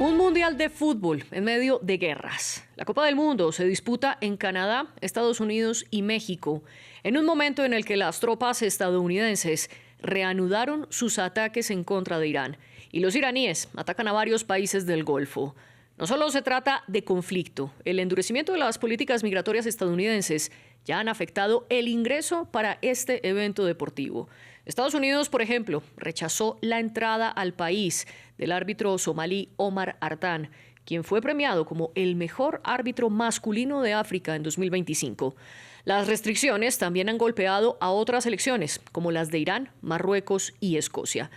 Un mundial de fútbol en medio de guerras. La Copa del Mundo se disputa en Canadá, Estados Unidos y México, en un momento en el que las tropas estadounidenses reanudaron sus ataques en contra de Irán y los iraníes atacan a varios países del Golfo. No solo se trata de conflicto, el endurecimiento de las políticas migratorias estadounidenses ya han afectado el ingreso para este evento deportivo. Estados Unidos, por ejemplo, rechazó la entrada al país del árbitro somalí Omar Artan, quien fue premiado como el mejor árbitro masculino de África en 2025. Las restricciones también han golpeado a otras selecciones, como las de Irán, Marruecos y Escocia.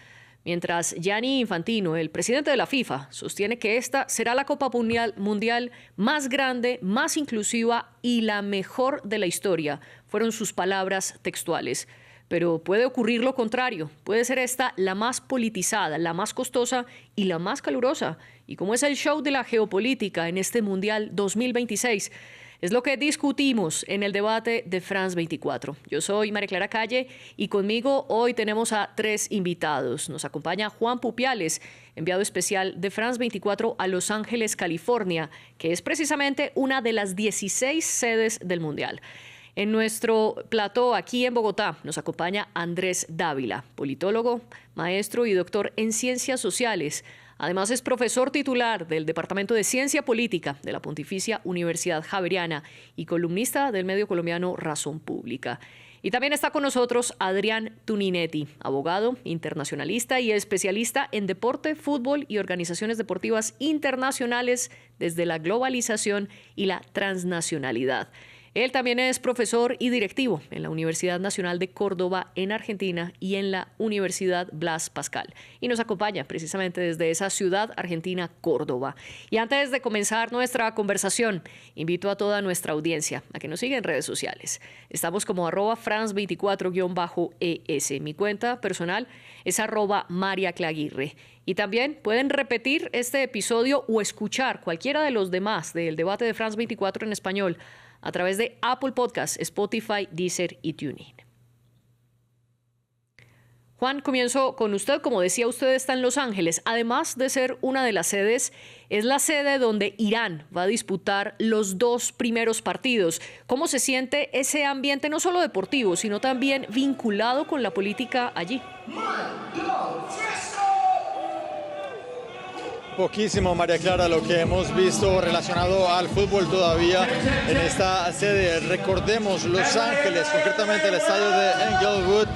Mientras Gianni Infantino, el presidente de la FIFA, sostiene que esta será la Copa Mundial más grande, más inclusiva y la mejor de la historia, fueron sus palabras textuales. Pero puede ocurrir lo contrario, puede ser esta la más politizada, la más costosa y la más calurosa. Y como es el show de la geopolítica en este Mundial 2026, es lo que discutimos en el debate de France 24. Yo soy María Clara Calle y conmigo hoy tenemos a tres invitados. Nos acompaña Juan Pupiales, enviado especial de France 24 a Los Ángeles, California, que es precisamente una de las 16 sedes del Mundial. En nuestro plató aquí en Bogotá nos acompaña Andrés Dávila, politólogo, maestro y doctor en Ciencias Sociales. Además es profesor titular del Departamento de Ciencia Política de la Pontificia Universidad Javeriana y columnista del medio colombiano Razón Pública. Y también está con nosotros Adrián Tuninetti, abogado, internacionalista y especialista en deporte, fútbol y organizaciones deportivas internacionales desde la globalización y la transnacionalidad. Él también es profesor y directivo en la Universidad Nacional de Córdoba en Argentina y en la Universidad Blas Pascal. Y nos acompaña precisamente desde esa ciudad argentina, Córdoba. Y antes de comenzar nuestra conversación, invito a toda nuestra audiencia a que nos siga en redes sociales. Estamos como @France24_ES. Mi cuenta personal es @MariaClaguirre. Y también pueden repetir este episodio o escuchar cualquiera de los demás del debate de France 24 en español a través de Apple Podcasts, Spotify, Deezer y TuneIn. Juan, comienzo con usted. Como decía, usted está en Los Ángeles. Además de ser una de las sedes, es la sede donde Irán va a disputar los dos primeros partidos. ¿Cómo se siente ese ambiente, no solo deportivo, sino también vinculado con la política allí? Poquísimo, María Clara, lo que hemos visto relacionado al fútbol todavía en esta sede. Recordemos, Los Ángeles, concretamente el estadio de Inglewood,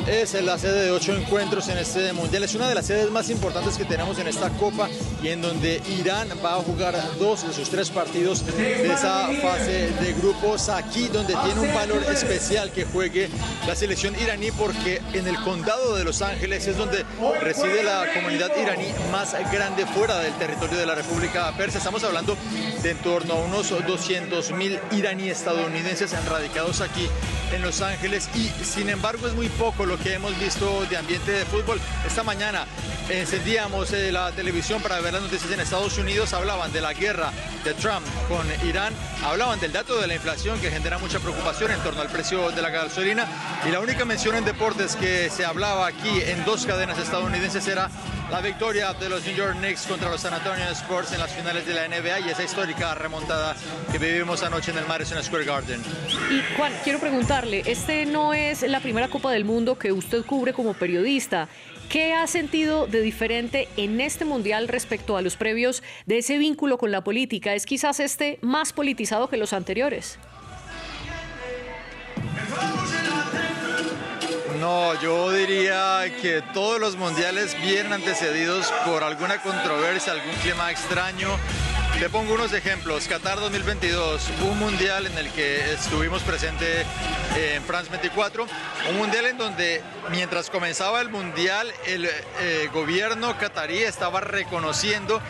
es la sede de 8 encuentros en este mundial. Es una de las sedes más importantes que tenemos en esta Copa y en donde Irán va a jugar 2 de sus 3 partidos de esa fase de grupos. Aquí donde tiene un valor especial que juegue la selección iraní, porque en el condado de Los Ángeles es donde reside la comunidad iraní más grande fuera del territorio de la República Persa. Estamos hablando de en torno a unos 200.000 iraní estadounidenses radicados aquí en Los Ángeles, y sin embargo es muy poco lo que hemos visto de ambiente de fútbol. Esta mañana encendíamos la televisión para ver las noticias en Estados Unidos. Hablaban de la guerra de Trump con Irán, hablaban del dato de la inflación que genera mucha preocupación en torno al precio de la gasolina, y la única mención en deportes que se hablaba aquí en 2 cadenas estadounidenses era la victoria de los New York Knicks contra los San Antonio Spurs en las finales de la NBA y esa histórica remontada que vivimos anoche en el Madison Square Garden. Y Juan, quiero preguntarle, este no es la primera Copa del Mundo que usted cubre como periodista. ¿Qué ha sentido de diferente en este mundial respecto a los previos de ese vínculo con la política? ¿Es quizás este más politizado que los anteriores? No, yo diría que todos los mundiales vienen antecedidos por alguna controversia, algún clima extraño. Le pongo unos ejemplos. Qatar 2022, un mundial en el que estuvimos presentes en France 24, un mundial en donde mientras comenzaba el mundial el gobierno qatarí estaba reconociendo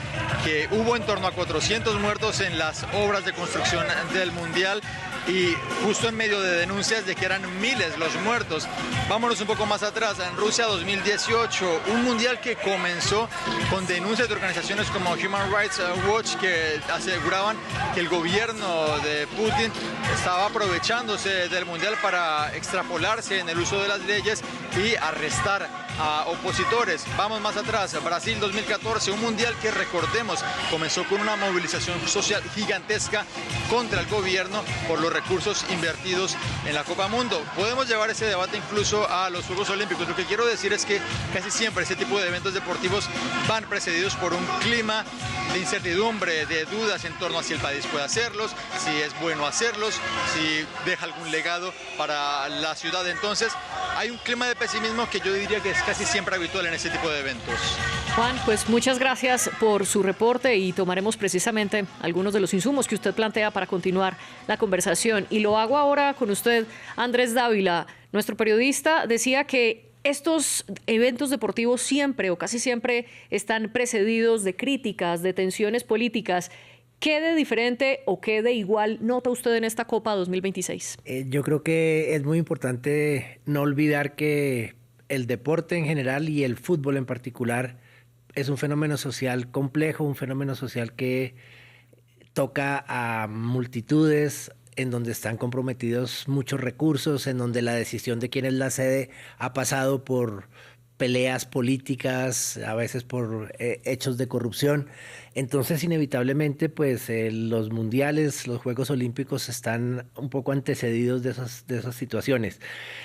que hubo en torno a 400 muertos en las obras de construcción del mundial, y justo en medio de denuncias de que eran miles los muertos. Vámonos un poco más atrás, en Rusia 2018, un mundial que comenzó con denuncias de organizaciones como Human Rights Watch que aseguraban que el gobierno de Putin estaba aprovechándose del mundial para extrapolarse en el uso de las leyes y arrestar a opositores. Vamos más atrás, Brasil 2014, un mundial que recordemos comenzó con una movilización social gigantesca contra el gobierno por los recursos invertidos en la Copa Mundo. Podemos llevar ese debate incluso a los Juegos Olímpicos. Lo que quiero decir es que casi siempre ese tipo de eventos deportivos van precedidos por un clima de incertidumbre, de dudas en torno a si el país puede hacerlos, si es bueno hacerlos, si deja algún legado para la ciudad. Entonces hay un clima de pesimismo que yo diría que es casi siempre habitual en ese tipo de eventos. Juan, pues muchas gracias por su reporte y tomaremos precisamente algunos de los insumos que usted plantea para continuar la conversación. Y lo hago ahora con usted, Andrés Dávila. Nuestro periodista decía que estos eventos deportivos siempre o casi siempre están precedidos de críticas, de tensiones políticas. ¿Qué de diferente o qué de igual nota usted en esta Copa 2026? Yo creo que es muy importante no olvidar que el deporte en general y el fútbol en particular es un fenómeno social complejo, un fenómeno social que toca a multitudes, en donde están comprometidos muchos recursos, en donde la decisión de quién es la sede ha pasado por peleas políticas, a veces por hechos de corrupción. Entonces, inevitablemente, pues los mundiales, los Juegos Olímpicos están un poco antecedidos de esas situaciones.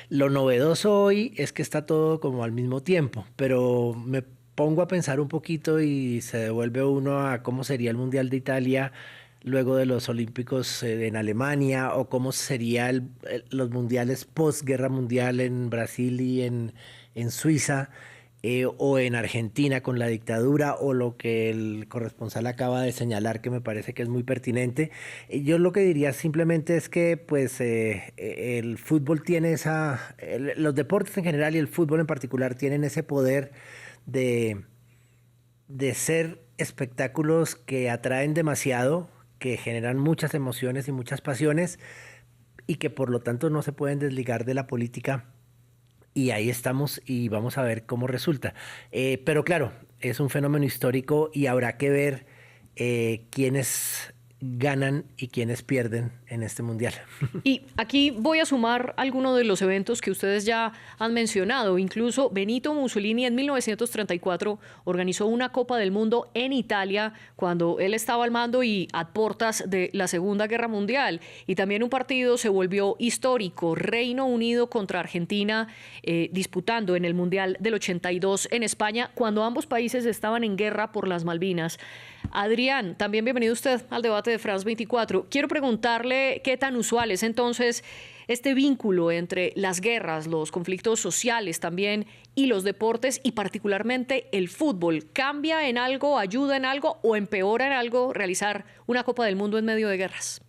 Lo novedoso hoy es que está todo como al mismo tiempo, pero me pongo a pensar un poquito y se devuelve uno a cómo sería el Mundial de Italia luego de los Olímpicos en Alemania, o cómo serían los mundiales post-guerra mundial en Brasil y en Suiza, o en Argentina con la dictadura, o lo que el corresponsal acaba de señalar, que me parece que es muy pertinente. Yo lo que diría simplemente es que pues el fútbol tiene los deportes en general y el fútbol en particular tienen ese poder de ser espectáculos que atraen demasiado, que generan muchas emociones y muchas pasiones, y que por lo tanto no se pueden desligar de la política. Y ahí estamos y vamos a ver cómo resulta. Pero claro, es un fenómeno histórico y habrá que ver quiénes ganan y quiénes pierden en este mundial. Y aquí voy a sumar algunos de los eventos que ustedes ya han mencionado. Incluso Benito Mussolini en 1934 organizó una Copa del Mundo en Italia cuando él estaba al mando y a portas de la Segunda Guerra Mundial. Y también un partido se volvió histórico, Reino Unido contra Argentina, disputando en el Mundial del 82 en España, cuando ambos países estaban en guerra por las Malvinas. Adrián, también bienvenido usted al debate de France 24. Quiero preguntarle qué tan usual es entonces este vínculo entre las guerras, los conflictos sociales también y los deportes, y particularmente el fútbol. ¿Cambia en algo, ayuda en algo o empeora en algo realizar una Copa del Mundo en medio de guerras?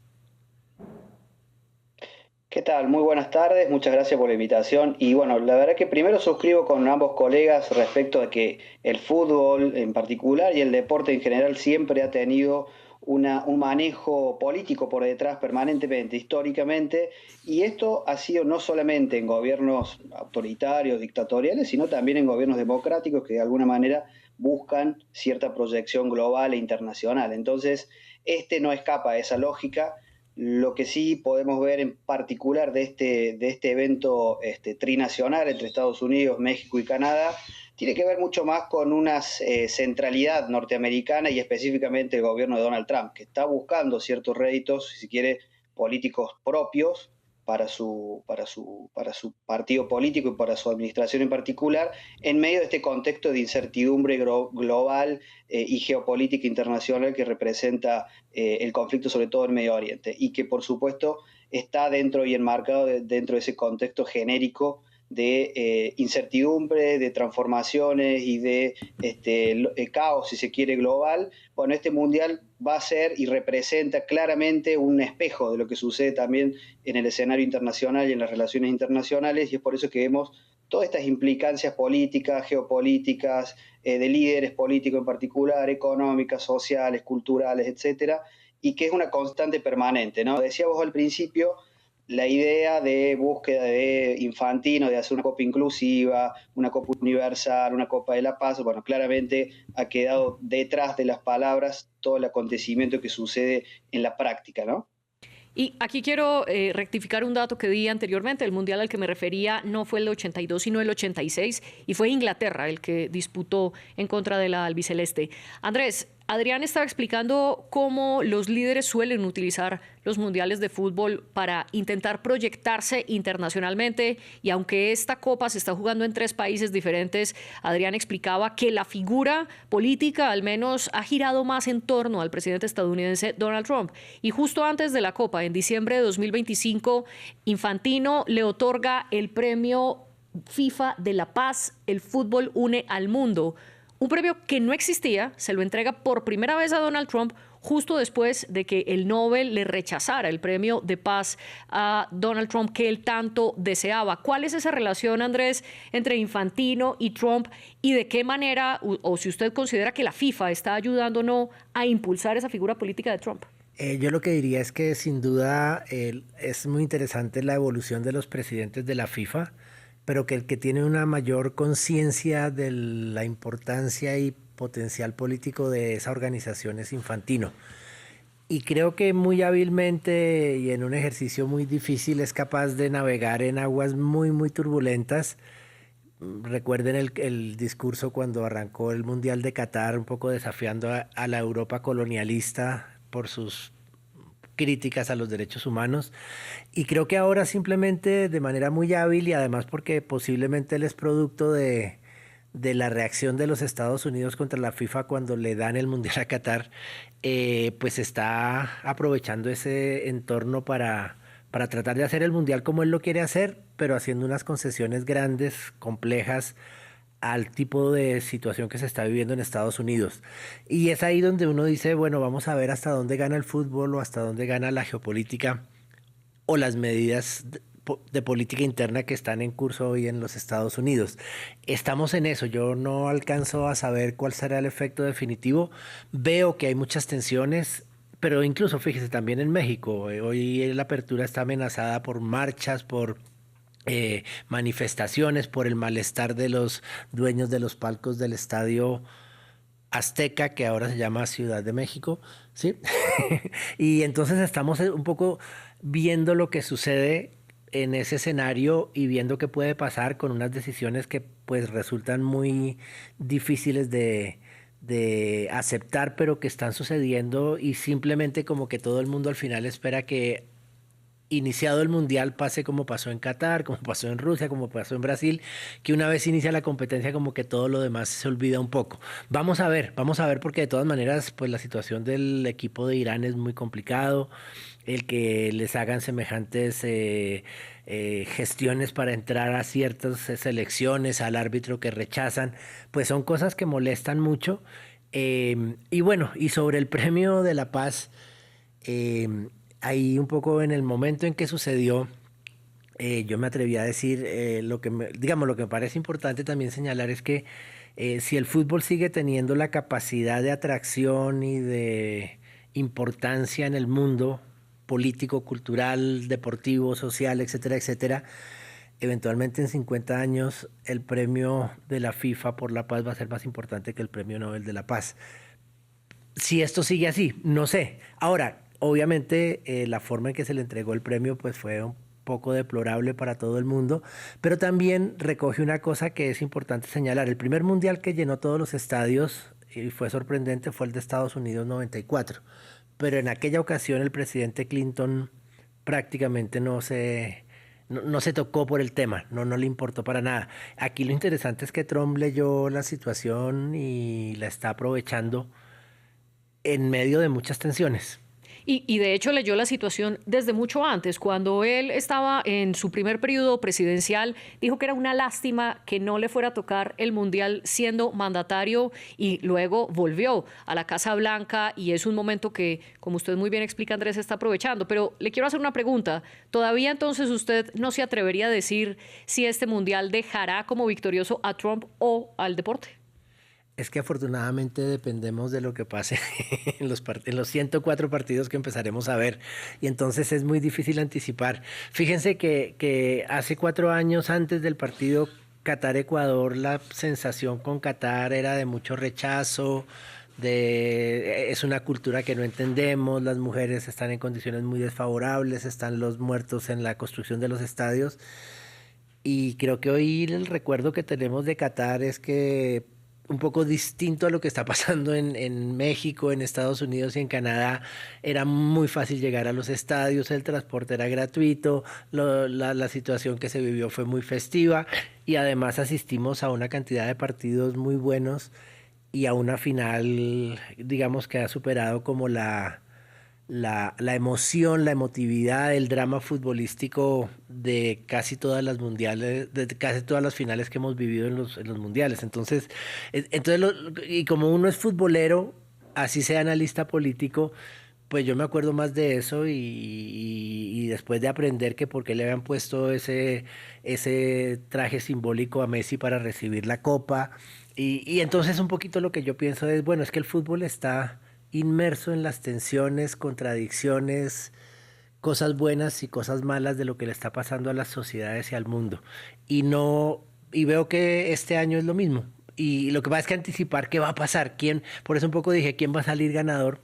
¿Qué tal? Muy buenas tardes, muchas gracias por la invitación. Y bueno, la verdad que primero suscribo con ambos colegas respecto a que el fútbol en particular y el deporte en general siempre ha tenido un manejo político por detrás permanentemente, históricamente, y esto ha sido no solamente en gobiernos autoritarios, dictatoriales, sino también en gobiernos democráticos que de alguna manera buscan cierta proyección global e internacional. Entonces, no escapa a esa lógica. Lo que sí podemos ver en particular de este evento trinacional entre Estados Unidos, México y Canadá tiene que ver mucho más con una centralidad norteamericana y específicamente el gobierno de Donald Trump, que está buscando ciertos réditos, si se quiere, políticos propios para su partido político y para su administración en particular, en medio de este contexto de incertidumbre global y geopolítica internacional que representa el conflicto, sobre todo en Medio Oriente, y que por supuesto está dentro y enmarcado dentro de ese contexto genérico de incertidumbre, de transformaciones y de caos, si se quiere, global. Bueno, este mundial va a ser y representa claramente un espejo de lo que sucede también en el escenario internacional y en las relaciones internacionales, y es por eso que vemos todas estas implicancias políticas, geopolíticas, de líderes políticos en particular, económicas, sociales, culturales, etcétera, y que es una constante permanente, ¿no? Decía vos al principio, la idea de búsqueda de Infantino, de hacer una Copa inclusiva, una Copa universal, una Copa de la Paz, bueno, claramente ha quedado detrás de las palabras todo el acontecimiento que sucede en la práctica, ¿no? Y aquí quiero rectificar un dato que di anteriormente. El mundial al que me refería no fue el 82, sino el 86, y fue Inglaterra el que disputó en contra de la albiceleste. Andrés, Adrián estaba explicando cómo los líderes suelen utilizar los mundiales de fútbol para intentar proyectarse internacionalmente, y aunque esta copa se está jugando en 3 países diferentes, Adrián explicaba que la figura política al menos ha girado más en torno al presidente estadounidense Donald Trump. Y justo antes de la copa, en diciembre de 2025, Infantino le otorga el premio FIFA de la Paz. El fútbol une al mundo. Un premio que no existía, se lo entrega por primera vez a Donald Trump justo después de que el Nobel le rechazara el premio de paz a Donald Trump que él tanto deseaba. ¿Cuál es esa relación, Andrés, entre Infantino y Trump, y de qué manera, o si usted considera que la FIFA está ayudando o no a impulsar esa figura política de Trump? Yo lo que diría es que sin duda es muy interesante la evolución de los presidentes de la FIFA, pero que el que tiene una mayor conciencia de la importancia y potencial político de esa organización es Infantino. Y creo que muy hábilmente y en un ejercicio muy difícil es capaz de navegar en aguas muy, muy turbulentas. Recuerden el discurso cuando arrancó el Mundial de Qatar, un poco desafiando a la Europa colonialista por sus críticas a los derechos humanos, y creo que ahora simplemente de manera muy hábil, y además porque posiblemente él es producto de la reacción de los Estados Unidos contra la FIFA cuando le dan el Mundial a Qatar, pues está aprovechando ese entorno para tratar de hacer el Mundial como él lo quiere hacer, pero haciendo unas concesiones grandes, complejas, al tipo de situación que se está viviendo en Estados Unidos. Y es ahí donde uno dice, bueno, vamos a ver hasta dónde gana el fútbol o hasta dónde gana la geopolítica o las medidas de política interna que están en curso hoy en los Estados Unidos. Estamos en eso. Yo no alcanzo a saber cuál será el efecto definitivo. Veo que hay muchas tensiones, pero incluso, fíjese, también en México. Hoy la apertura está amenazada por marchas, por manifestaciones, por el malestar de los dueños de los palcos del Estadio Azteca, que ahora se llama Ciudad de México, ¿sí? Y entonces estamos un poco viendo lo que sucede en ese escenario y viendo qué puede pasar con unas decisiones que pues resultan muy difíciles de aceptar, pero que están sucediendo, y simplemente como que todo el mundo al final espera que iniciado el Mundial pase como pasó en Qatar, como pasó en Rusia, como pasó en Brasil, que una vez inicia la competencia como que todo lo demás se olvida un poco. Vamos a ver, porque de todas maneras pues la situación del equipo de Irán es muy complicado, el que les hagan semejantes gestiones para entrar a ciertas selecciones, al árbitro que rechazan, pues son cosas que molestan mucho. Y bueno, y sobre el premio de la paz, ahí un poco en el momento en que sucedió, yo me atreví a decir, lo que me parece importante también señalar es que si el fútbol sigue teniendo la capacidad de atracción y de importancia en el mundo político, cultural, deportivo, social, etcétera, etcétera, eventualmente en 50 años el premio de la FIFA por la paz va a ser más importante que el premio Nobel de la Paz. Si esto sigue así, no sé. Ahora, obviamente la forma en que se le entregó el premio pues fue un poco deplorable para todo el mundo, pero también recoge una cosa que es importante señalar. El primer mundial que llenó todos los estadios y fue sorprendente fue el de Estados Unidos 94, pero en aquella ocasión el presidente Clinton prácticamente no se tocó por el tema, no le importó para nada. Aquí lo interesante es que Trump leyó la situación y la está aprovechando en medio de muchas tensiones. Y de hecho leyó la situación desde mucho antes. Cuando él estaba en su primer periodo presidencial, dijo que era una lástima que no le fuera a tocar el Mundial siendo mandatario, y luego volvió a la Casa Blanca, y es un momento que, como usted muy bien explica, Andrés, está aprovechando. Pero le quiero hacer una pregunta. ¿Todavía entonces usted no se atrevería a decir si este Mundial dejará como victorioso a Trump o al deporte? Es que afortunadamente dependemos de lo que pase en los 104 partidos que empezaremos a ver, y entonces es muy difícil anticipar. Fíjense que hace 4 años antes del partido Qatar-Ecuador, la sensación con Qatar era de mucho rechazo, es una cultura que no entendemos, las mujeres están en condiciones muy desfavorables, están los muertos en la construcción de los estadios. Y creo que hoy el recuerdo que tenemos de Qatar es que un poco distinto a lo que está pasando en México, en Estados Unidos y en Canadá, era muy fácil llegar a los estadios, el transporte era gratuito, la situación que se vivió fue muy festiva y además asistimos a una cantidad de partidos muy buenos y a una final, digamos que ha superado como la emoción, la emotividad, el drama futbolístico de casi todas las mundiales, de casi todas las finales que hemos vivido en los mundiales. Entonces, y como uno es futbolero, así sea analista político, pues yo me acuerdo más de eso y después de aprender que por qué le habían puesto ese traje simbólico a Messi para recibir la copa. Y entonces un poquito lo que yo pienso es, bueno, es que el fútbol está inmerso en las tensiones, contradicciones, cosas buenas y cosas malas de lo que le está pasando a las sociedades y al mundo. Y no, y veo que este año es lo mismo. Y lo que pasa es que anticipar qué va a pasar, por eso un poco dije, quién va a salir ganador.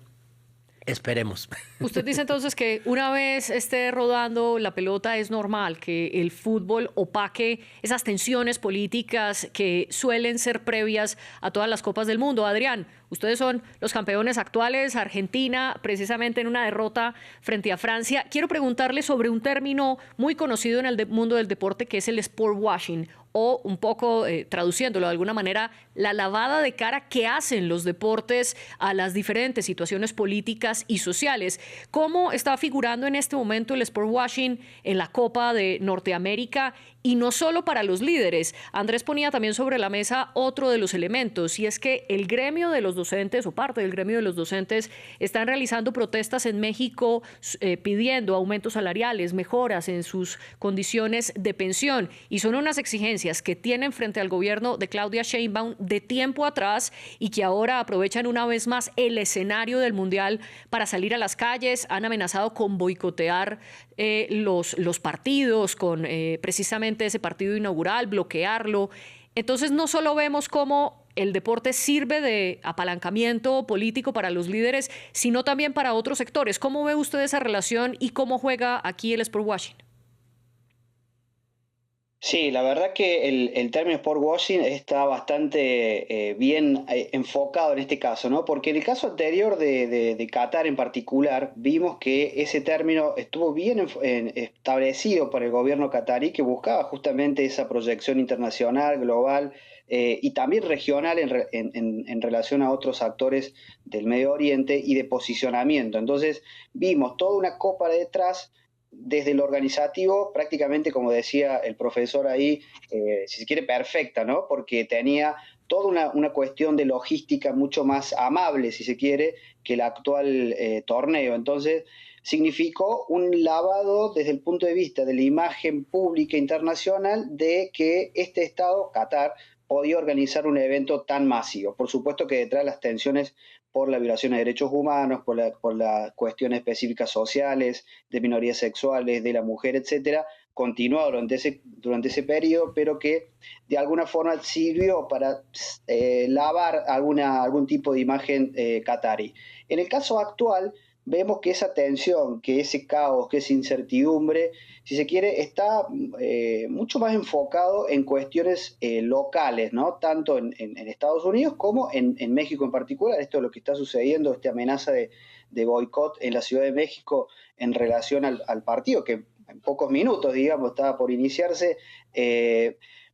Esperemos. Usted dice entonces que una vez esté rodando la pelota es normal que el fútbol opaque esas tensiones políticas que suelen ser previas a todas las copas del mundo. Adrián, ustedes son los campeones actuales, Argentina, precisamente en una derrota frente a Francia. Quiero preguntarle sobre un término muy conocido en el mundo del deporte que es el sport washing, o un poco traduciéndolo de alguna manera, la lavada de cara que hacen los deportes a las diferentes situaciones políticas y sociales. ¿Cómo está figurando en este momento el sport washing en la Copa de Norteamérica? Y no solo para los líderes. Andrés ponía también sobre la mesa otro de los elementos, y es que el gremio de los docentes, o parte del gremio de los docentes, están realizando protestas en México pidiendo aumentos salariales, mejoras en sus condiciones de pensión. Y son unas exigencias que tienen frente al gobierno de Claudia Sheinbaum de tiempo atrás y que ahora aprovechan una vez más el escenario del Mundial para salir a las calles. Han amenazado con boicotear los partidos, con precisamente ese partido inaugural, bloquearlo. Entonces no solo vemos cómo el deporte sirve de apalancamiento político para los líderes, sino también para otros sectores. ¿Cómo ve usted esa relación y cómo juega aquí el sport washing? Sí, la verdad que el término sport washing está bastante bien enfocado en este caso, ¿no? Porque en el caso anterior de Qatar en particular, vimos que ese término estuvo bien establecido por el gobierno qatarí, que buscaba justamente esa proyección internacional, global y también regional en relación a otros actores del Medio Oriente y de posicionamiento. Entonces vimos toda una copa detrás desde lo organizativo, prácticamente, como decía el profesor ahí, si se quiere, perfecta, ¿no? Porque tenía toda una cuestión de logística mucho más amable, si se quiere, que el actual torneo. Entonces, significó un lavado desde el punto de vista de la imagen pública internacional de que este Estado, Qatar, podía organizar un evento tan masivo. Por supuesto que detrás de las tensiones por la violación de derechos humanos, por las cuestiones específicas sociales, de minorías sexuales, de la mujer, etcétera, continuó durante ese periodo, pero que de alguna forma sirvió para lavar algún tipo de imagen qatarí. En el caso actual, vemos que esa tensión, que ese caos, que esa incertidumbre, si se quiere, está mucho más enfocado en cuestiones locales, ¿no? Tanto en Estados Unidos como en México en particular. Esto es lo que está sucediendo, esta amenaza de boicot en la Ciudad de México en relación al partido, que en pocos minutos, digamos, estaba por iniciarse.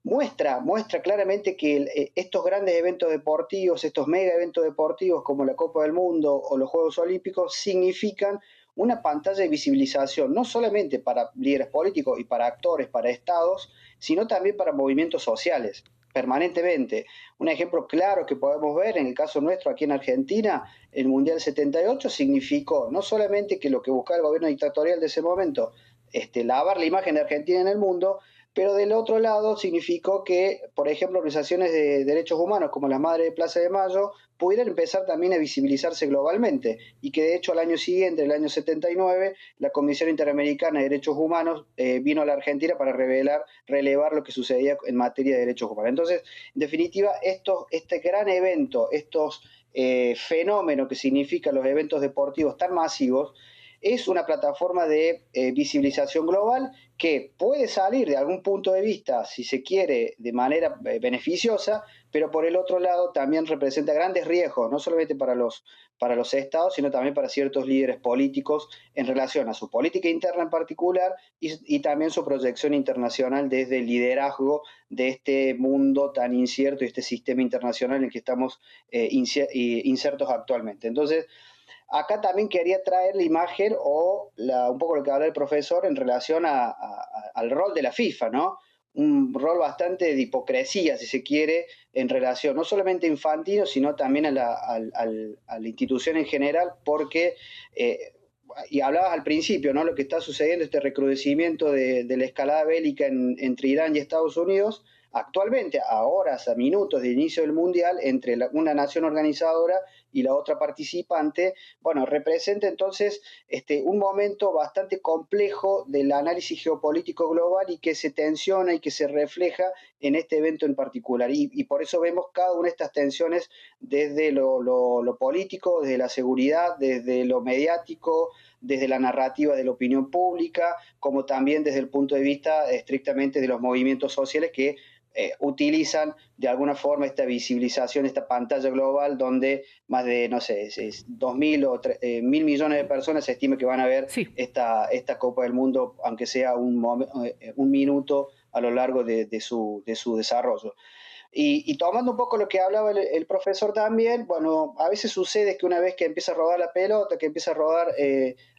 Muestra claramente que estos grandes eventos deportivos, estos mega eventos deportivos como la Copa del Mundo o los Juegos Olímpicos, significan una pantalla de visibilización, no solamente para líderes políticos y para actores, para estados, sino también para movimientos sociales, permanentemente. Un ejemplo claro que podemos ver en el caso nuestro aquí en Argentina, el Mundial 78 significó no solamente que lo que buscaba el gobierno dictatorial de ese momento, lavar la imagen de Argentina en el mundo, pero del otro lado significó que, por ejemplo, organizaciones de derechos humanos como las Madres de Plaza de Mayo pudieran empezar también a visibilizarse globalmente y que de hecho al año siguiente, el año 79, la Comisión Interamericana de Derechos Humanos vino a la Argentina para relevar lo que sucedía en materia de derechos humanos. Entonces, en definitiva, este gran evento, estos fenómeno que significan los eventos deportivos tan masivos, es una plataforma de visibilización global que puede salir de algún punto de vista, si se quiere, de manera beneficiosa, pero por el otro lado también representa grandes riesgos, no solamente para los estados, sino también para ciertos líderes políticos en relación a su política interna en particular y también su proyección internacional desde el liderazgo de este mundo tan incierto y este sistema internacional en el que estamos insertos actualmente. Entonces, acá también quería traer la imagen un poco lo que habla el profesor en relación al rol de la FIFA, ¿no? Un rol bastante de hipocresía, si se quiere, en relación no solamente a Infantino, sino también a la institución en general, porque, y hablabas al principio, ¿no? Lo que está sucediendo, este recrudecimiento de la escalada bélica entre Irán y Estados Unidos, actualmente, a horas, a minutos de inicio del Mundial, entre una nación organizadora y la otra participante, bueno, representa entonces un momento bastante complejo del análisis geopolítico global y que se tensiona y que se refleja en este evento en particular. Y por eso vemos cada una de estas tensiones desde lo político, desde la seguridad, desde lo mediático, desde la narrativa de la opinión pública, como también desde el punto de vista estrictamente de los movimientos sociales que utilizan de alguna forma esta visibilización, esta pantalla global donde más de, no sé, 2.000 o 1.000 millones de personas se estima que van a ver esta Copa del Mundo, aunque sea un minuto a lo largo de su desarrollo. Y tomando un poco lo que hablaba el profesor también, bueno, a veces sucede que una vez que empieza a rodar la pelota, que empieza a rodar,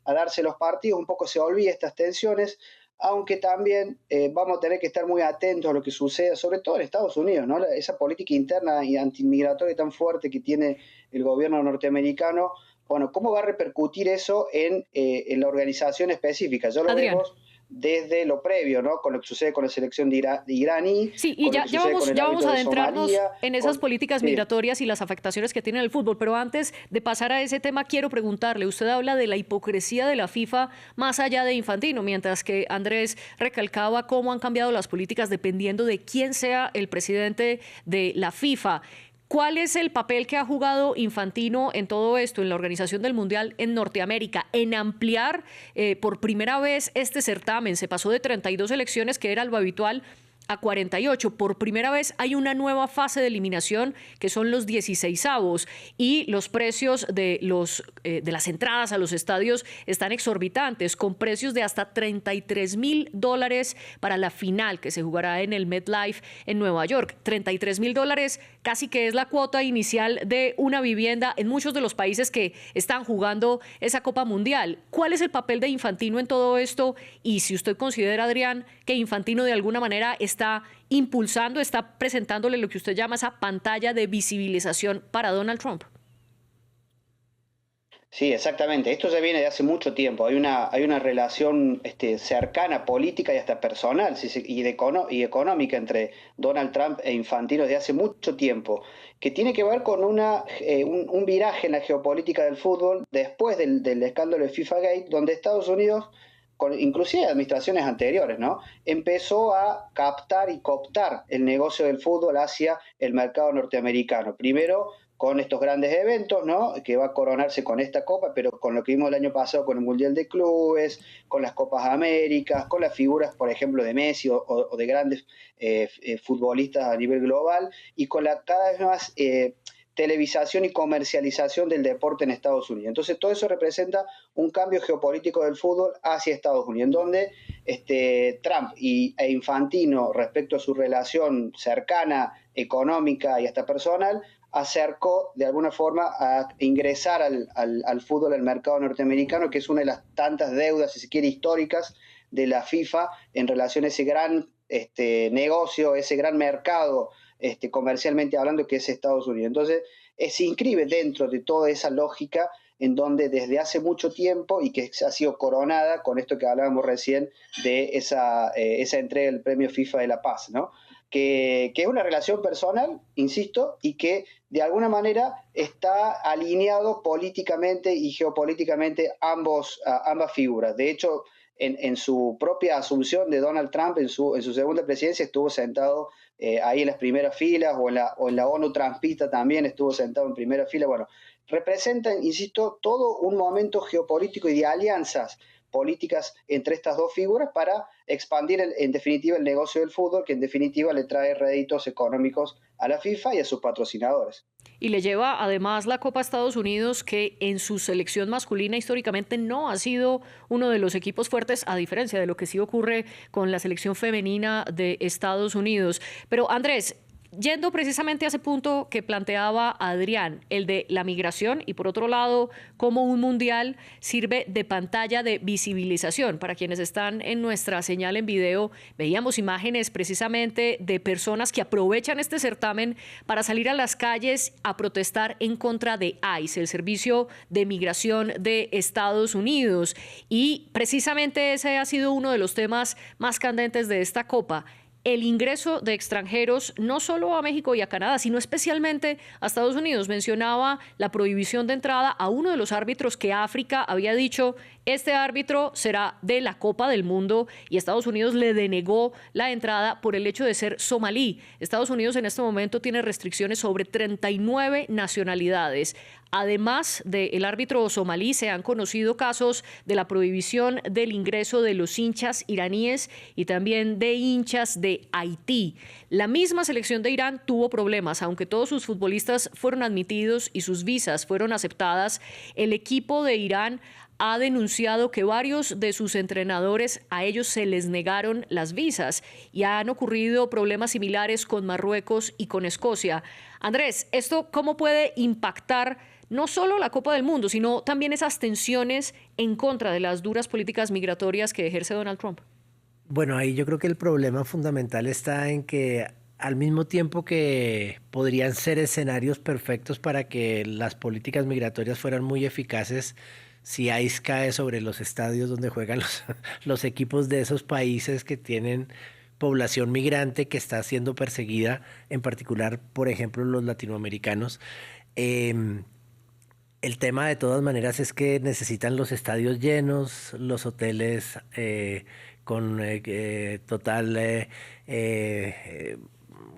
a darse los partidos, un poco se olvida estas tensiones, aunque también vamos a tener que estar muy atentos a lo que suceda, sobre todo en Estados Unidos, ¿no? Esa política interna y antimigratoria tan fuerte que tiene el gobierno norteamericano, bueno, ¿cómo va a repercutir eso en la organización específica? Ya lo Adrián. vemos desde lo previo, ¿no? Con lo que sucede con la selección iraní. Sí, y ya vamos a adentrarnos en esas políticas sí. migratorias y las afectaciones que tiene el fútbol. Pero antes de pasar a ese tema, quiero preguntarle, usted habla de la hipocresía de la FIFA más allá de Infantino, mientras que Andrés recalcaba cómo han cambiado las políticas dependiendo de quién sea el presidente de la FIFA. ¿Cuál es el papel que ha jugado Infantino en todo esto, en la organización del Mundial en Norteamérica, en ampliar por primera vez este certamen? Se pasó de 32 selecciones, que era lo habitual, a 48. Por primera vez hay una nueva fase de eliminación, que son los 16avos, y los precios de las entradas a los estadios están exorbitantes, con precios de hasta $33.000 para la final, que se jugará en el MetLife en Nueva York. $33.000 casi que es la cuota inicial de una vivienda en muchos de los países que están jugando esa Copa Mundial. ¿Cuál es el papel de Infantino en todo esto? Y si usted considera, Adrián, que Infantino de alguna manera está impulsando, está presentándole lo que usted llama esa pantalla de visibilización para Donald Trump. Sí, exactamente. Esto ya viene de hace mucho tiempo. Hay una relación cercana, política y hasta personal y económica entre Donald Trump e Infantino desde hace mucho tiempo, que tiene que ver con un viraje en la geopolítica del fútbol después del escándalo de FIFA Gate, donde Estados Unidos, inclusive administraciones anteriores, ¿no?, empezó a captar y cooptar el negocio del fútbol hacia el mercado norteamericano. Primero con estos grandes eventos, ¿no?, que va a coronarse con esta Copa, pero con lo que vimos el año pasado con el Mundial de Clubes, con las Copas Américas, con las figuras, por ejemplo, de Messi o de grandes futbolistas a nivel global, y con la cada vez más televisación y comercialización del deporte en Estados Unidos. Entonces todo eso representa un cambio geopolítico del fútbol hacia Estados Unidos, en donde Trump e Infantino, respecto a su relación cercana, económica y hasta personal, acercó de alguna forma a ingresar al fútbol, al mercado norteamericano, que es una de las tantas deudas, si se quiere, históricas de la FIFA en relación a ese gran negocio, ese gran mercado comercialmente hablando, que es Estados Unidos. Entonces, se inscribe dentro de toda esa lógica en donde desde hace mucho tiempo, y que ha sido coronada con esto que hablábamos recién de esa entrega del Premio FIFA de la Paz, ¿no?, que es una relación personal, insisto, y que de alguna manera está alineado políticamente y geopolíticamente ambas figuras. De hecho, en su propia asunción de Donald Trump, en su segunda presidencia, estuvo sentado ahí en las primeras filas, o en la ONU trumpista también estuvo sentado en primera fila. Bueno, representan, insisto, todo un momento geopolítico y de alianzas políticas entre estas dos figuras para expandir en definitiva el negocio del fútbol, que en definitiva le trae réditos económicos a la FIFA y a sus patrocinadores. Y le lleva además la Copa a Estados Unidos, que en su selección masculina históricamente no ha sido uno de los equipos fuertes, a diferencia de lo que sí ocurre con la selección femenina de Estados Unidos. Pero Andrés, yendo precisamente a ese punto que planteaba Adrián, el de la migración, y por otro lado, cómo un mundial sirve de pantalla de visibilización. Para quienes están en nuestra señal en video, veíamos imágenes precisamente de personas que aprovechan este certamen para salir a las calles a protestar en contra de ICE, el Servicio de Migración de Estados Unidos. Y precisamente ese ha sido uno de los temas más candentes de esta Copa: el ingreso de extranjeros, no solo a México y a Canadá, sino especialmente a Estados Unidos. Mencionaba la prohibición de entrada a uno de los árbitros que África había dicho: este árbitro será de la Copa del Mundo, y Estados Unidos le denegó la entrada por el hecho de ser somalí. Estados Unidos en este momento tiene restricciones sobre 39 nacionalidades. Además del árbitro somalí, se han conocido casos de la prohibición del ingreso de los hinchas iraníes y también de hinchas de Haití. La misma selección de Irán tuvo problemas, aunque todos sus futbolistas fueron admitidos y sus visas fueron aceptadas. El equipo de Irán ha denunciado que varios de sus entrenadores, a ellos se les negaron las visas, y han ocurrido problemas similares con Marruecos y con Escocia. Andrés, ¿esto cómo puede impactar no solo la Copa del Mundo, sino también esas tensiones en contra de las duras políticas migratorias que ejerce Donald Trump? Bueno, ahí yo creo que el problema fundamental está en que, al mismo tiempo que podrían ser escenarios perfectos para que las políticas migratorias fueran muy eficaces, si ICE cae sobre los estadios donde juegan los equipos de esos países que tienen población migrante que está siendo perseguida, en particular, por ejemplo, los latinoamericanos. El tema, de todas maneras, es que necesitan los estadios llenos, los hoteles con total que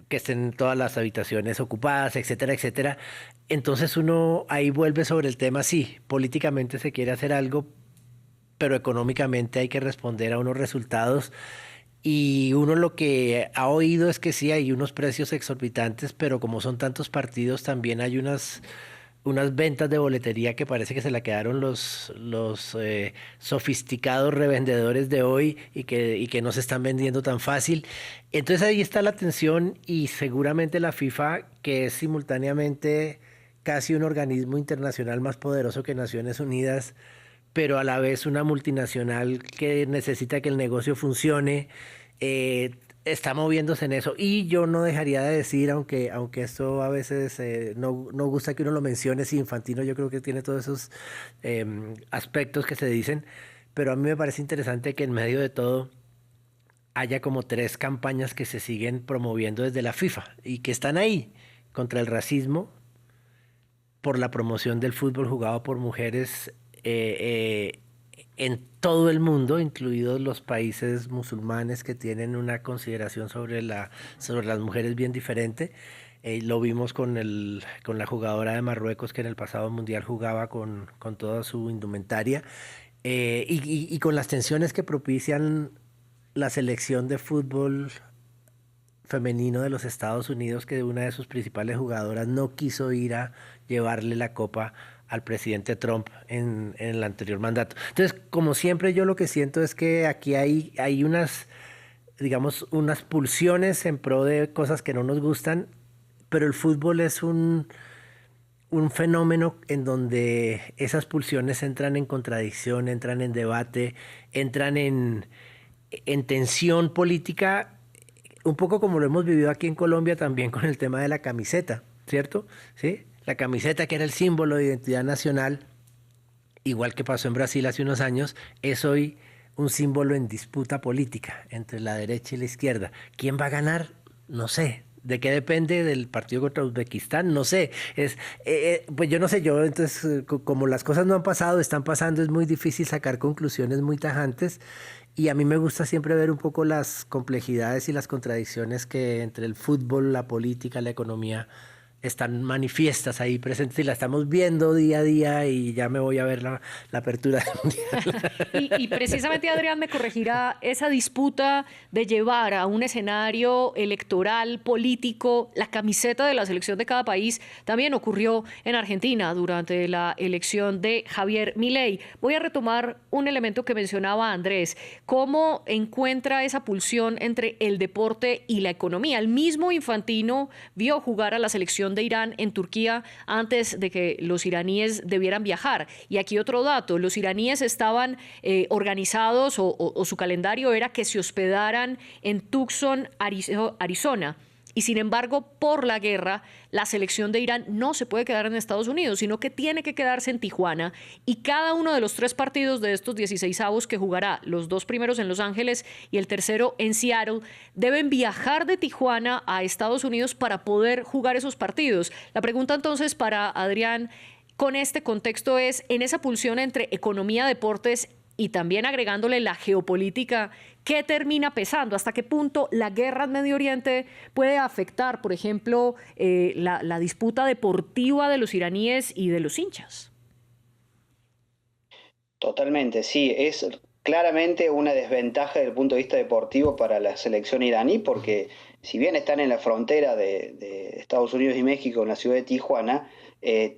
estén todas las habitaciones ocupadas, etcétera, etcétera. Entonces uno ahí vuelve sobre el tema: sí, políticamente se quiere hacer algo, pero económicamente hay que responder a unos resultados. Y uno lo que ha oído es que sí, hay unos precios exorbitantes, pero como son tantos partidos, también hay unas ventas de boletería que parece que se la quedaron los sofisticados revendedores de hoy, y que no se están vendiendo tan fácil. Entonces ahí está la tensión, y seguramente la FIFA, que es simultáneamente casi un organismo internacional más poderoso que Naciones Unidas, pero a la vez una multinacional que necesita que el negocio funcione, está moviéndose en eso. Y yo no dejaría de decir, aunque esto a veces no gusta que uno lo mencione, si Infantino yo creo que tiene todos esos aspectos que se dicen, pero a mí me parece interesante que en medio de todo haya como 3 campañas que se siguen promoviendo desde la FIFA y que están ahí: contra el racismo, por la promoción del fútbol jugado por mujeres en todo el mundo, incluidos los países musulmanes que tienen una consideración sobre las mujeres bien diferente. Lo vimos con la jugadora de Marruecos, que en el pasado mundial jugaba con toda su indumentaria, y con las tensiones que propician la selección de fútbol femenino de los Estados Unidos, que una de sus principales jugadoras no quiso ir a llevarle la copa al presidente Trump en el anterior mandato. Entonces, como siempre, yo lo que siento es que aquí hay unas, digamos, unas pulsiones en pro de cosas que no nos gustan, pero el fútbol es un fenómeno en donde esas pulsiones entran en contradicción, entran en debate, entran en tensión política, un poco como lo hemos vivido aquí en Colombia también con el tema de la camiseta, ¿cierto? ¿Sí? La camiseta, que era el símbolo de identidad nacional, igual que pasó en Brasil hace unos años, es hoy un símbolo en disputa política entre la derecha y la izquierda. ¿Quién va a ganar? No sé. ¿De qué depende del partido contra Uzbekistán? No sé. Pues yo no sé, entonces, como las cosas no han pasado, están pasando, es muy difícil sacar conclusiones muy tajantes. Y a mí me gusta siempre ver un poco las complejidades y las contradicciones que entre el fútbol, la política, la economía están manifiestas ahí presentes y la estamos viendo día a día y ya me voy a ver la apertura del Mundial. Y precisamente Adrián me corregirá esa disputa de llevar a un escenario electoral, político, la camiseta de la selección de cada país, también ocurrió en Argentina durante la elección de Javier Milei. Voy a retomar un elemento que mencionaba Andrés, cómo encuentra esa pulsión entre el deporte y la economía. El mismo Infantino vio jugar a la selección de Irán en Turquía antes de que los iraníes debieran viajar. Y aquí otro dato, los iraníes estaban organizados o su calendario era que se hospedaran en Tucson, Arizona. Y sin embargo, por la guerra, la selección de Irán no se puede quedar en Estados Unidos, sino que tiene que quedarse en Tijuana. Y cada uno de los 3 partidos de estos 16avos que jugará, los 2 primeros en Los Ángeles y el tercero en Seattle, deben viajar de Tijuana a Estados Unidos para poder jugar esos partidos. La pregunta entonces para Adrián, con este contexto es, en esa pulsión entre economía, deportes y también agregándole la geopolítica, ¿qué termina pesando? ¿Hasta qué punto la guerra en Medio Oriente puede afectar, por ejemplo, la disputa deportiva de los iraníes y de los hinchas? Totalmente, sí, es claramente una desventaja desde el punto de vista deportivo para la selección iraní, porque si bien están en la frontera de Estados Unidos y México, en la ciudad de Tijuana,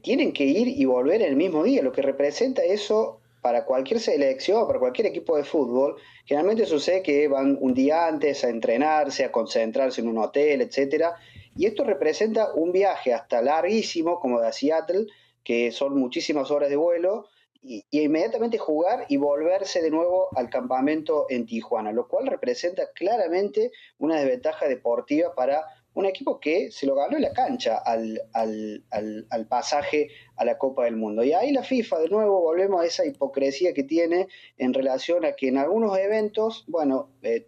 tienen que ir y volver el mismo día, lo que representa eso para cualquier selección, para cualquier equipo de fútbol. Generalmente sucede que van un día antes a entrenarse, a concentrarse en un hotel, etcétera, y esto representa un viaje hasta larguísimo, como de Seattle, que son muchísimas horas de vuelo, y inmediatamente jugar y volverse de nuevo al campamento en Tijuana, lo cual representa claramente una desventaja deportiva para un equipo que se lo ganó en la cancha al pasaje a la Copa del Mundo. Y ahí la FIFA, de nuevo, volvemos a esa hipocresía que tiene en relación a que en algunos eventos,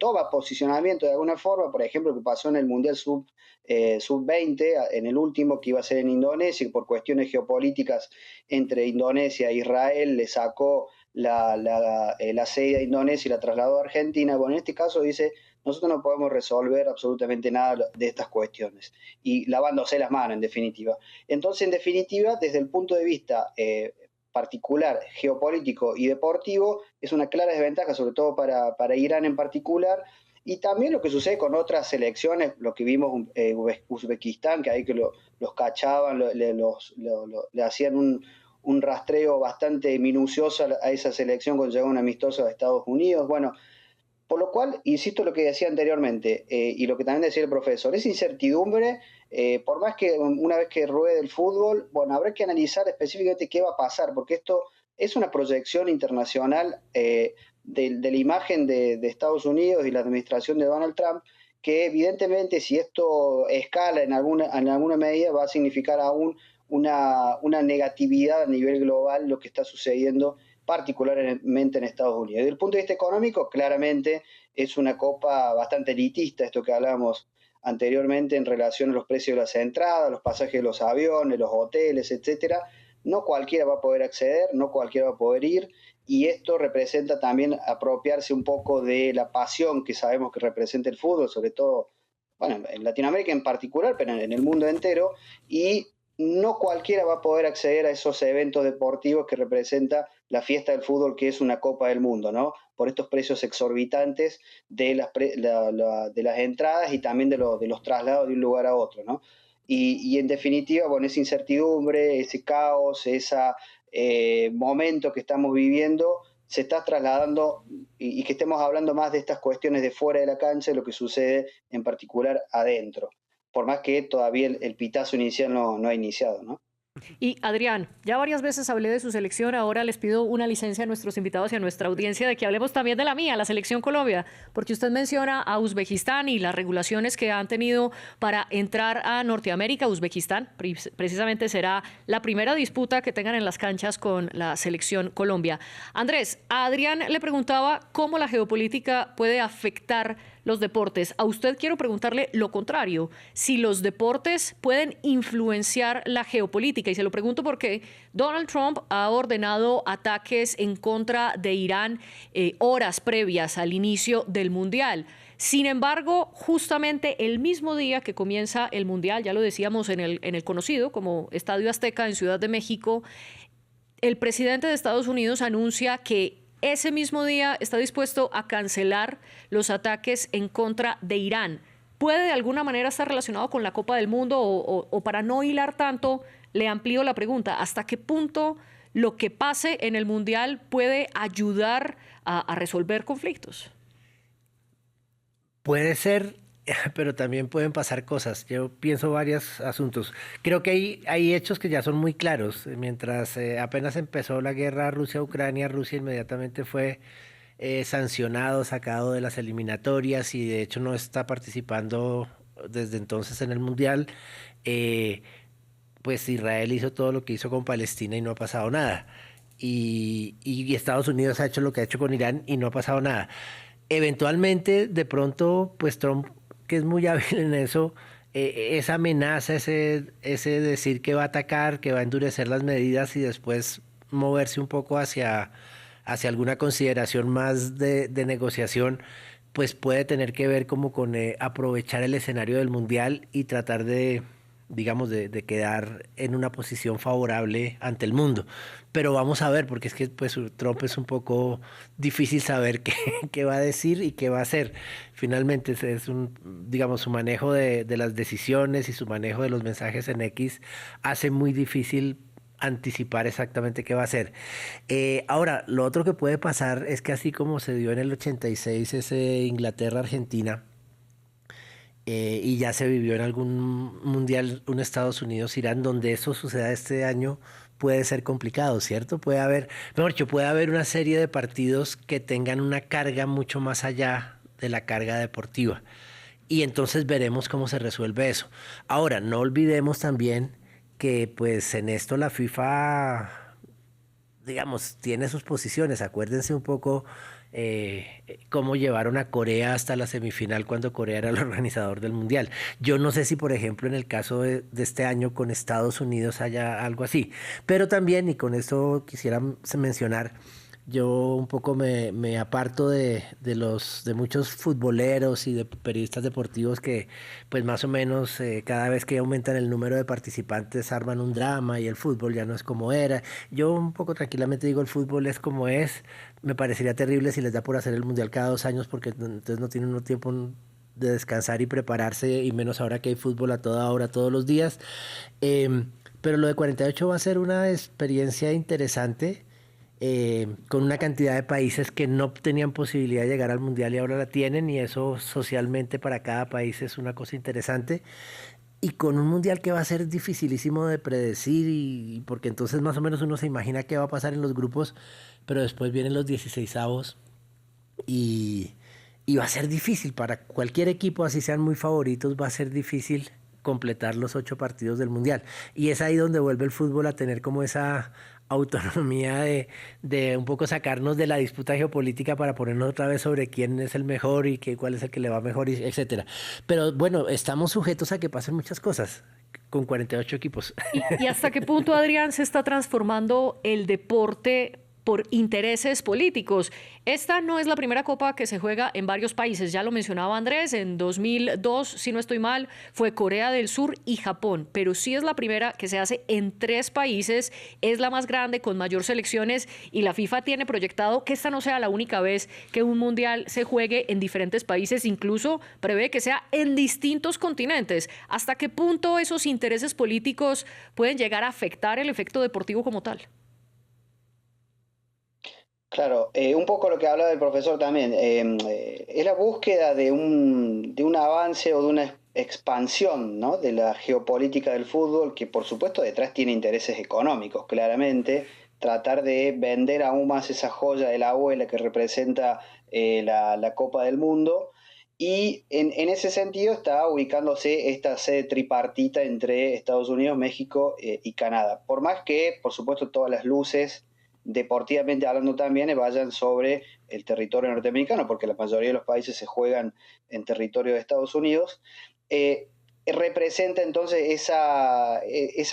toma posicionamiento de alguna forma, por ejemplo, que pasó en el Mundial Sub-20, en el último que iba a ser en Indonesia, y por cuestiones geopolíticas entre Indonesia e Israel le sacó la sede de Indonesia y la trasladó a Argentina. Bueno, en este caso dice, nosotros no podemos resolver absolutamente nada de estas cuestiones, y lavándose las manos, en definitiva. Entonces, en definitiva, desde el punto de vista particular, geopolítico y deportivo, es una clara desventaja, sobre todo para Irán en particular, y también lo que sucede con otras selecciones, lo que vimos Uzbekistán, que ahí que los cachaban, le hacían un rastreo bastante minucioso a esa selección cuando llegó un amistoso de Estados Unidos. Bueno, por lo cual, insisto en lo que decía anteriormente, y lo que también decía el profesor, es incertidumbre, por más que una vez que ruede el fútbol, habrá que analizar específicamente qué va a pasar, porque esto es una proyección internacional de la imagen de Estados Unidos y la administración de Donald Trump, que evidentemente si esto escala en alguna medida va a significar aún una negatividad a nivel global lo que está sucediendo particularmente en Estados Unidos. Desde el punto de vista económico, claramente es una copa bastante elitista, esto que hablábamos anteriormente en relación a los precios de las entradas, los pasajes de los aviones, los hoteles, etcétera. No cualquiera va a poder acceder, no cualquiera va a poder ir, y esto representa también apropiarse un poco de la pasión que sabemos que representa el fútbol, sobre todo, en Latinoamérica en particular, pero en el mundo entero, y no cualquiera va a poder acceder a esos eventos deportivos que representa la fiesta del fútbol, que es una Copa del Mundo, ¿no? Por estos precios exorbitantes de las entradas y también de los traslados de un lugar a otro, ¿no? Y en definitiva, esa incertidumbre, ese caos, ese momento que estamos viviendo, se está trasladando, y que estemos hablando más de estas cuestiones de fuera de la cancha, de lo que sucede en particular adentro, por más que todavía el pitazo inicial no ha iniciado, ¿no? Y Adrián, ya varias veces hablé de su selección, ahora les pido una licencia a nuestros invitados y a nuestra audiencia de que hablemos también de la mía, la selección Colombia, porque usted menciona a Uzbekistán y las regulaciones que han tenido para entrar a Norteamérica. Uzbekistán precisamente será la primera disputa que tengan en las canchas con la selección Colombia. Andrés, a Adrián le preguntaba cómo la geopolítica puede afectar los deportes. A usted quiero preguntarle lo contrario, si los deportes pueden influenciar la geopolítica. Y se lo pregunto porque Donald Trump ha ordenado ataques en contra de Irán horas previas al inicio del Mundial. Sin embargo, justamente el mismo día que comienza el Mundial, ya lo decíamos en el conocido como Estadio Azteca en Ciudad de México, el presidente de Estados Unidos anuncia que ese mismo día está dispuesto a cancelar los ataques en contra de Irán. ¿Puede de alguna manera estar relacionado con la Copa del Mundo o para no hilar tanto, le amplío la pregunta, ¿hasta qué punto lo que pase en el Mundial puede ayudar a resolver conflictos? Puede ser, pero también pueden pasar cosas. Yo pienso varios asuntos. Creo que hay hechos que ya son muy claros. Mientras apenas empezó la guerra Rusia-Ucrania, Rusia inmediatamente fue sancionado, sacado de las eliminatorias y de hecho no está participando desde entonces en el Mundial. Pues Israel hizo todo lo que hizo con Palestina y no ha pasado nada. Y Estados Unidos ha hecho lo que ha hecho con Irán y no ha pasado nada. Eventualmente, de pronto, pues Trump, que es muy hábil en eso, esa amenaza, ese decir que va a atacar, que va a endurecer las medidas y después moverse un poco hacia alguna consideración más de negociación, pues puede tener que ver como con aprovechar el escenario del Mundial y tratar de, digamos, de quedar en una posición favorable ante el mundo. Pero vamos a ver, porque es que pues Trump es un poco difícil saber qué va a decir y qué va a hacer. Finalmente digamos, su manejo de las decisiones y su manejo de los mensajes en X hace muy difícil anticipar exactamente qué va a hacer. Ahora, lo otro que puede pasar es que así como se dio en el 86 ese Inglaterra-Argentina, y ya se vivió en algún mundial, un Estados Unidos-Irán, donde eso suceda este año, puede ser complicado, ¿cierto? Mejor dicho, puede haber una serie de partidos que tengan una carga mucho más allá de la carga deportiva. Y entonces veremos cómo se resuelve eso. Ahora, no olvidemos también que pues en esto la FIFA, digamos, tiene sus posiciones. Acuérdense un poco cómo llevaron a Corea hasta la semifinal cuando Corea era el organizador del Mundial. Yo no sé si, por ejemplo, en el caso de este año con Estados Unidos haya algo así. Pero también, y con esto quisiera mencionar, yo un poco me aparto de muchos futboleros y de periodistas deportivos que pues más o menos cada vez que aumentan el número de participantes arman un drama y el fútbol ya no es como era. Yo un poco tranquilamente digo el fútbol es como es. Me parecería terrible si les da por hacer el mundial cada 2 años porque entonces no tienen uno tiempo de descansar y prepararse y menos ahora que hay fútbol a toda hora, todos los días. Pero lo de 48 va a ser una experiencia interesante. Con una cantidad de países que no tenían posibilidad de llegar al mundial y ahora la tienen y eso socialmente para cada país es una cosa interesante y con un mundial que va a ser dificilísimo de predecir y porque entonces más o menos uno se imagina qué va a pasar en los grupos, pero después vienen los 16avos y va a ser difícil para cualquier equipo, así sean muy favoritos, va a ser difícil completar los 8 partidos del mundial y es ahí donde vuelve el fútbol a tener como esa autonomía de un poco sacarnos de la disputa geopolítica para ponernos otra vez sobre quién es el mejor y cuál es el que le va mejor, etcétera. Pero bueno, estamos sujetos a que pasen muchas cosas con 48 equipos. ¿Y hasta qué punto, Adrián, se está transformando el deporte por intereses políticos? Esta no es la primera copa que se juega en varios países, ya lo mencionaba Andrés, en 2002, si no estoy mal, fue Corea del Sur y Japón, pero sí es la primera que se hace en 3 países, es la más grande, con mayor selecciones, y la FIFA tiene proyectado que esta no sea la única vez que un mundial se juegue en diferentes países, incluso prevé que sea en distintos continentes. ¿Hasta qué punto esos intereses políticos pueden llegar a afectar el efecto deportivo como tal? Claro, un poco lo que hablaba el profesor también, es la búsqueda de un avance o de una expansión, ¿no?, de la geopolítica del fútbol, que por supuesto detrás tiene intereses económicos, claramente, tratar de vender aún más esa joya de la abuela que representa la Copa del Mundo, y en ese sentido está ubicándose esta sede tripartita entre Estados Unidos, México y Canadá. Por más que, por supuesto, todas las luces deportivamente hablando también, vayan sobre el territorio norteamericano, porque la mayoría de los países se juegan en territorio de Estados Unidos. Representa entonces esa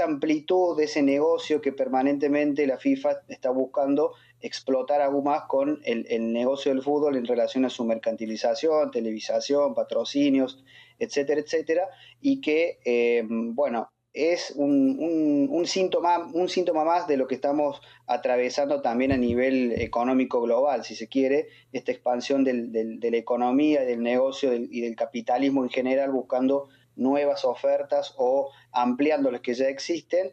amplitud de ese negocio que permanentemente la FIFA está buscando explotar aún más con el negocio del fútbol en relación a su mercantilización, televisación, patrocinios, etcétera, etcétera, y que, es un síntoma más de lo que estamos atravesando también a nivel económico global, si se quiere, esta expansión de la economía, del negocio y del capitalismo en general, buscando nuevas ofertas o ampliando las que ya existen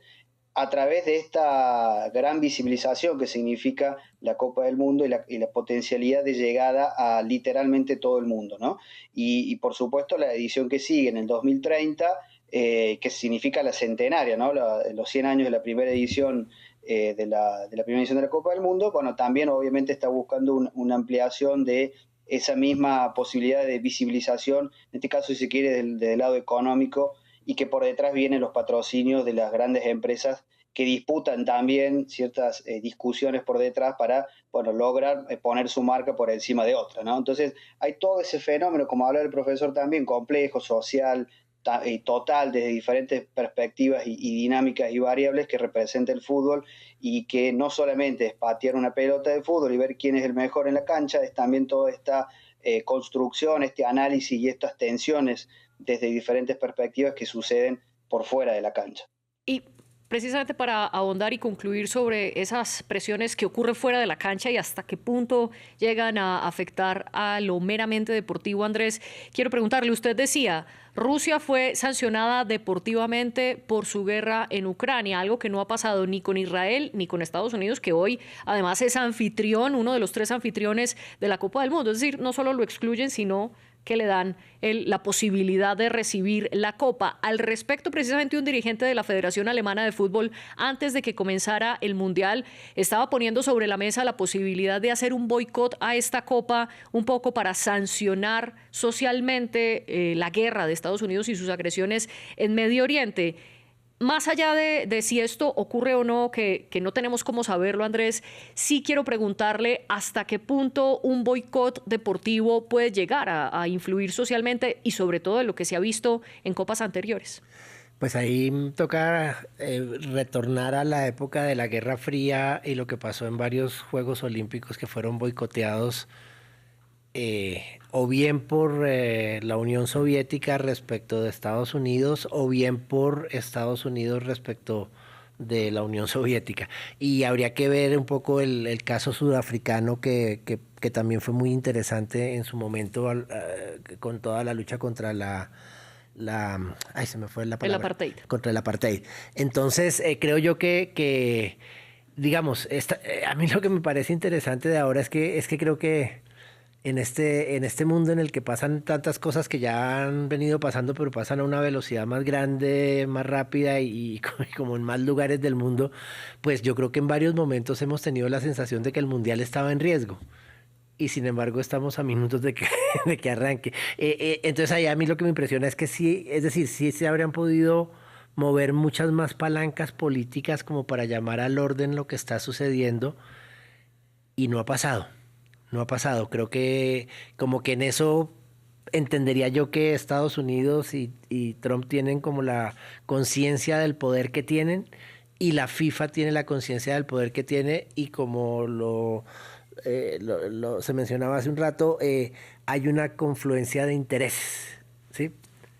a través de esta gran visibilización que significa la Copa del Mundo y la potencialidad de llegada a literalmente todo el mundo, ¿no? Y por supuesto la edición que sigue en el 2030, que significa la centenaria, ¿no? Los 100 años de la primera edición de la primera edición de la Copa del Mundo, bueno, también obviamente está buscando una ampliación de esa misma posibilidad de visibilización, en este caso si se quiere del lado económico, y que por detrás vienen los patrocinios de las grandes empresas que disputan también ciertas discusiones por detrás para, bueno, lograr poner su marca por encima de otra, ¿no? Entonces hay todo ese fenómeno, como habla el profesor también, complejo, social, total, desde diferentes perspectivas y dinámicas y variables que representa el fútbol, y que no solamente es patear una pelota de fútbol y ver quién es el mejor en la cancha, es también toda esta construcción, este análisis y estas tensiones desde diferentes perspectivas que suceden por fuera de la cancha. Y precisamente para ahondar y concluir sobre esas presiones que ocurren fuera de la cancha y hasta qué punto llegan a afectar a lo meramente deportivo, Andrés, quiero preguntarle, usted decía, Rusia fue sancionada deportivamente por su guerra en Ucrania, algo que no ha pasado ni con Israel ni con Estados Unidos, que hoy además es anfitrión, uno de los 3 anfitriones de la Copa del Mundo. Es decir, no solo lo excluyen, sino que le dan la posibilidad de recibir la Copa. Al respecto, precisamente un dirigente de la Federación Alemana de Fútbol, antes de que comenzara el Mundial, estaba poniendo sobre la mesa la posibilidad de hacer un boicot a esta Copa, un poco para sancionar socialmente la guerra de Estados Unidos y sus agresiones en Medio Oriente. Más allá de si esto ocurre o no, que no tenemos cómo saberlo, Andrés, sí quiero preguntarle hasta qué punto un boicot deportivo puede llegar a influir socialmente y sobre todo en lo que se ha visto en copas anteriores. Pues ahí toca retornar a la época de la Guerra Fría y lo que pasó en varios Juegos Olímpicos que fueron boicoteados o bien por la Unión Soviética respecto de Estados Unidos o bien por Estados Unidos respecto de la Unión Soviética. Y habría que ver un poco el caso sudafricano que también fue muy interesante en su momento con toda la lucha contra se me fue la palabra. El apartheid. Contra el apartheid. Entonces, creo yo que digamos, a mí lo que me parece interesante de ahora es que creo que en este mundo en el que pasan tantas cosas que ya han venido pasando, pero pasan a una velocidad más grande, más rápida y como en más lugares del mundo, pues yo creo que en varios momentos hemos tenido la sensación de que el Mundial estaba en riesgo. Y sin embargo estamos a minutos de que arranque. Entonces ahí a mí lo que me impresiona es que sí, es decir, sí se habrían podido mover muchas más palancas políticas como para llamar al orden lo que está sucediendo, y no ha pasado. No ha pasado. Creo que como que en eso entendería yo que Estados Unidos y Trump tienen como la conciencia del poder que tienen, y la FIFA tiene la conciencia del poder que tiene, y como se mencionaba hace un rato, hay una confluencia de intereses, ¿sí?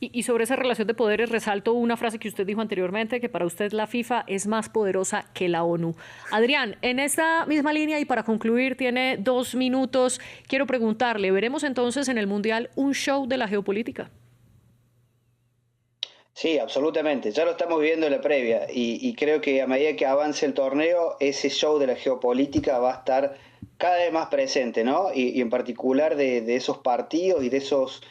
Y sobre esa relación de poderes resalto una frase que usted dijo anteriormente, que para usted la FIFA es más poderosa que la ONU. Adrián, en esta misma línea y para concluir, tiene 2 minutos, quiero preguntarle, ¿veremos entonces en el Mundial un show de la geopolítica? Sí, absolutamente. Ya lo estamos viendo en la previa y creo que a medida que avance el torneo, ese show de la geopolítica va a estar cada vez más presente, ¿no? Y en particular de esos partidos y de esos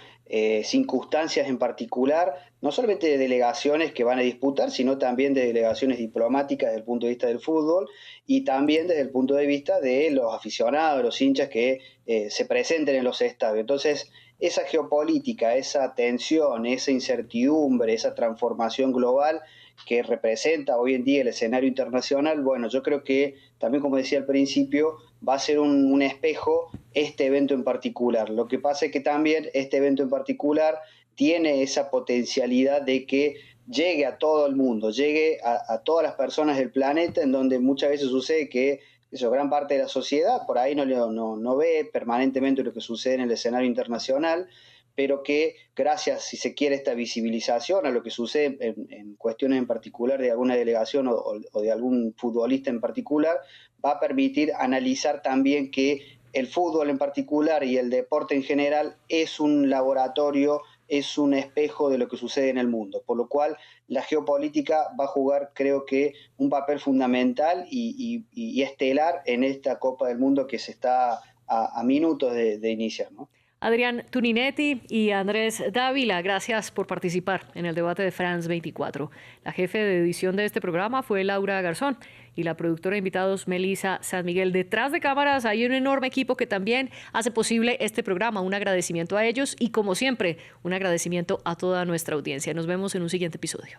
circunstancias en particular, no solamente de delegaciones que van a disputar, sino también de delegaciones diplomáticas desde el punto de vista del fútbol y también desde el punto de vista de los aficionados, los hinchas que se presenten en los estadios. Entonces, esa geopolítica, esa tensión, esa incertidumbre, esa transformación global que representa hoy en día el escenario internacional, bueno, yo creo que también, como decía al principio, va a ser un espejo este evento en particular. Lo que pasa es que también este evento en particular tiene esa potencialidad de que llegue a todo el mundo, llegue a todas las personas del planeta, en donde muchas veces sucede que gran parte de la sociedad por ahí no ve permanentemente lo que sucede en el escenario internacional, pero que gracias, si se quiere, esta visibilización a lo que sucede en cuestiones en particular de alguna delegación o de algún futbolista en particular, va a permitir analizar también que el fútbol en particular y el deporte en general es un laboratorio, es un espejo de lo que sucede en el mundo, por lo cual la geopolítica va a jugar, creo que, un papel fundamental y estelar en esta Copa del Mundo que se está a minutos de iniciar, ¿no? Adrián Tuninetti y Andrés Dávila, gracias por participar en el debate de France 24. La jefe de edición de este programa fue Laura Garzón y la productora de invitados Melissa San Miguel. Detrás de cámaras hay un enorme equipo que también hace posible este programa. Un agradecimiento a ellos y, como siempre, un agradecimiento a toda nuestra audiencia. Nos vemos en un siguiente episodio.